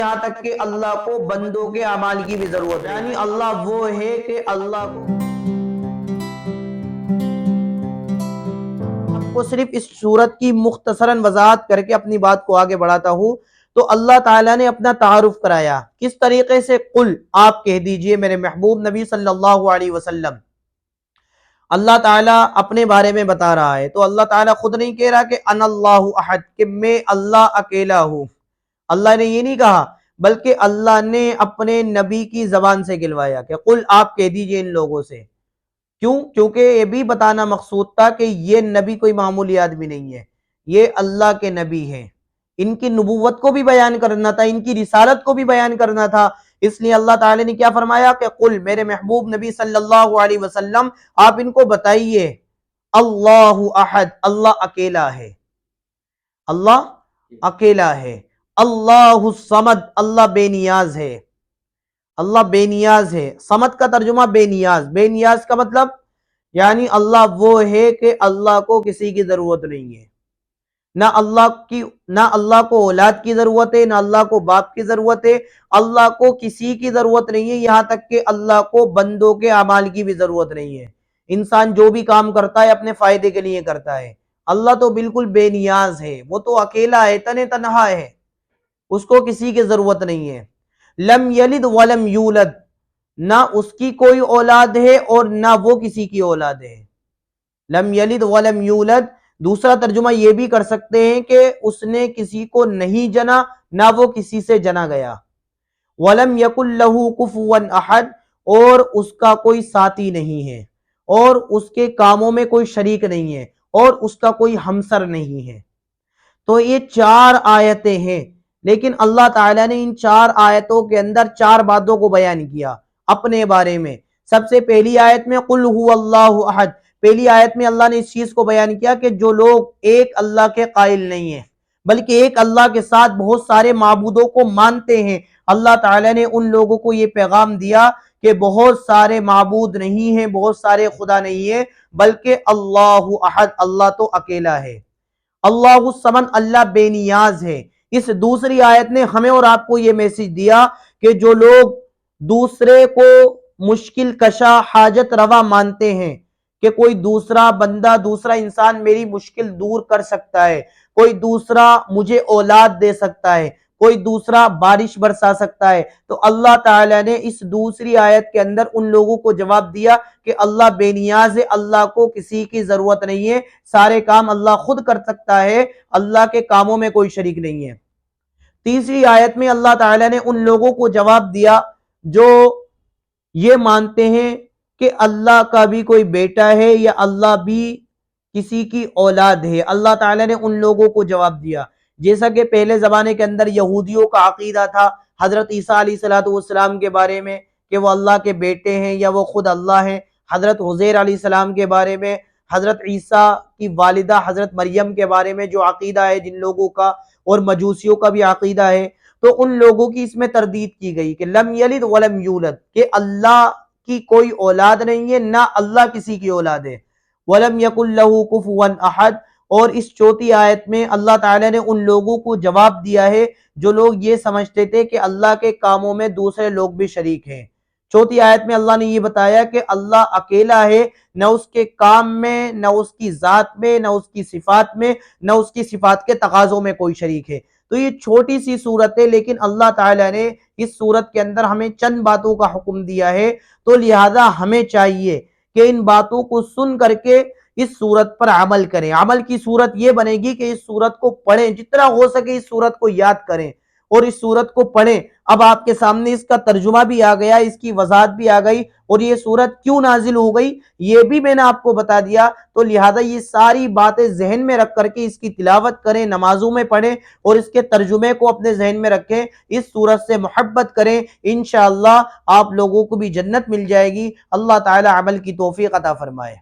یہاں تک کہ اللہ کو بندوں کے اعمال کی بھی ضرورت ہے، یعنی اللہ وہ ہے کہ اللہ کو صرف اس صورت کی مختصراً وضاحت کر کے اپنی بات کو آگے بڑھاتا ہوں۔ تو اللہ تعالیٰ نے اپنا تعارف کرایا کس طریقے سے؟ قل، آپ کہہ دیجئے میرے محبوب نبی صلی اللہ علیہ وسلم۔ اللہ تعالیٰ اپنے بارے میں بتا رہا ہے، تو اللہ تعالیٰ خود نہیں کہہ رہا کہ انا اللہ احد، کہ میں اللہ اکیلا ہوں۔ اللہ نے یہ نہیں کہا، بلکہ اللہ نے اپنے نبی کی زبان سے کہلوایا کہ قل، آپ کہہ دیجئے ان لوگوں سے۔ کیوں؟ کیونکہ یہ بھی بتانا مقصود تھا کہ یہ نبی کوئی معمولی آدمی نہیں ہے، یہ اللہ کے نبی ہیں، ان کی نبوت کو بھی بیان کرنا تھا، ان کی رسالت کو بھی بیان کرنا تھا۔ اس لیے اللہ تعالی نے کیا فرمایا کہ قل، میرے محبوب نبی صلی اللہ علیہ وسلم آپ ان کو بتائیے، اللہ احد، اللہ اکیلا ہے، اللہ اکیلا ہے، اللہ الصمد، اللہ بے نیاز ہے، اللہ بے نیاز ہے۔ صمد کا ترجمہ بے نیاز، بے نیاز کا مطلب یعنی اللہ وہ ہے کہ اللہ کو کسی کی ضرورت نہیں ہے، نہ اللہ کو اولاد کی ضرورت ہے، نہ اللہ کو باپ کی ضرورت ہے، اللہ کو کسی کی ضرورت نہیں ہے، یہاں تک کہ اللہ کو بندوں کے اعمال کی بھی ضرورت نہیں ہے۔ انسان جو بھی کام کرتا ہے اپنے فائدے کے لیے کرتا ہے، اللہ تو بالکل بے نیاز ہے، وہ تو اکیلا ہے، تنہا ہے، اس کو کسی کی ضرورت نہیں ہے۔ لم یلد ولم یولد، نہ اس کی کوئی اولاد ہے اور نہ وہ کسی کی اولاد ہے۔ لم یلد ولم یولد، دوسرا ترجمہ یہ بھی کر سکتے ہیں کہ اس نے کسی کو نہیں جنا، نہ وہ کسی سے جنا گیا۔ ولم یکن لہ کفوا احد، اور اس کا کوئی ساتھی نہیں ہے، اور اس کے کاموں میں کوئی شریک نہیں ہے، اور اس کا کوئی ہمسر نہیں ہے۔ تو یہ 4 آیتیں ہیں، لیکن اللہ تعالیٰ نے ان 4 آیتوں کے اندر 4 باتوں کو بیان کیا اپنے بارے میں۔ سب سے پہلی آیت میں قل هو اللہ احد، پہلی آیت میں اللہ نے اس چیز کو بیان کیا کہ جو لوگ ایک اللہ کے قائل نہیں ہیں بلکہ ایک اللہ کے ساتھ بہت سارے معبودوں کو مانتے ہیں، اللہ تعالیٰ نے ان لوگوں کو یہ پیغام دیا کہ بہت سارے معبود نہیں ہیں، بہت سارے خدا نہیں ہیں، بلکہ اللہ احد، اللہ تو اکیلا ہے۔ اللہ الصمد، اللہ بے نیاز ہے۔ اس دوسری آیت نے ہمیں اور آپ کو یہ میسج دیا کہ جو لوگ دوسرے کو مشکل کشا، حاجت روا مانتے ہیں کہ کوئی دوسرا بندہ، دوسرا انسان میری مشکل دور کر سکتا ہے، کوئی دوسرا مجھے اولاد دے سکتا ہے، کوئی دوسرا بارش برسا سکتا ہے، تو اللہ تعالیٰ نے اس دوسری آیت کے اندر ان لوگوں کو جواب دیا کہ اللہ بے نیاز ہے، اللہ کو کسی کی ضرورت نہیں ہے، سارے کام اللہ خود کر سکتا ہے، اللہ کے کاموں میں کوئی شریک نہیں ہے۔ تیسری آیت میں اللہ تعالیٰ نے ان لوگوں کو جواب دیا جو یہ مانتے ہیں کہ اللہ کا بھی کوئی بیٹا ہے یا اللہ بھی کسی کی اولاد ہے۔ اللہ تعالیٰ نے ان لوگوں کو جواب دیا، جیسا کہ پہلے زمانے کے اندر یہودیوں کا عقیدہ تھا حضرت عیسیٰ علیہ السلام کے بارے میں کہ وہ اللہ کے بیٹے ہیں یا وہ خود اللہ ہیں، حضرت عزیر علیہ السلام کے بارے میں، حضرت عیسیٰ کی والدہ حضرت مریم کے بارے میں جو عقیدہ ہے جن لوگوں کا، اور مجوسیوں کا بھی عقیدہ ہے، تو ان لوگوں کی اس میں تردید کی گئی کہ لم یلد ولم یولد، کہ اللہ کی کوئی اولاد نہیں ہے، نہ اللہ کسی کی اولاد ہے۔ ولم یکن لہ کفوا احد، اور اس چوتھی آیت میں اللہ تعالیٰ نے ان لوگوں کو جواب دیا ہے جو لوگ یہ سمجھتے تھے کہ اللہ کے کاموں میں دوسرے لوگ بھی شریک ہیں۔ چوتھی آیت میں اللہ نے یہ بتایا کہ اللہ اکیلا ہے، نہ اس کے کام میں، نہ اس کی ذات میں، نہ اس کی صفات میں، نہ اس کی صفات کے تقاضوں میں کوئی شریک ہے۔ تو یہ چھوٹی سی صورت ہے، لیکن اللہ تعالیٰ نے اس صورت کے اندر ہمیں چند باتوں کا حکم دیا ہے، تو لہذا ہمیں چاہیے کہ ان باتوں کو سن کر کے اس صورت پر عمل کریں۔ عمل کی صورت یہ بنے گی کہ اس صورت کو پڑھیں، جتنا ہو سکے اس صورت کو یاد کریں اور اس صورت کو پڑھیں۔ اب آپ کے سامنے اس کا ترجمہ بھی آ گیا، اس کی وضاحت بھی آ گئی، اور یہ صورت کیوں نازل ہو گئی یہ بھی میں نے آپ کو بتا دیا، تو لہذا یہ ساری باتیں ذہن میں رکھ کر کے اس کی تلاوت کریں، نمازوں میں پڑھیں، اور اس کے ترجمے کو اپنے ذہن میں رکھیں، اس صورت سے محبت کریں، انشاءاللہ آپ لوگوں کو بھی جنت مل جائے گی۔ اللہ تعالی عمل کی توفیق عطا فرمائے۔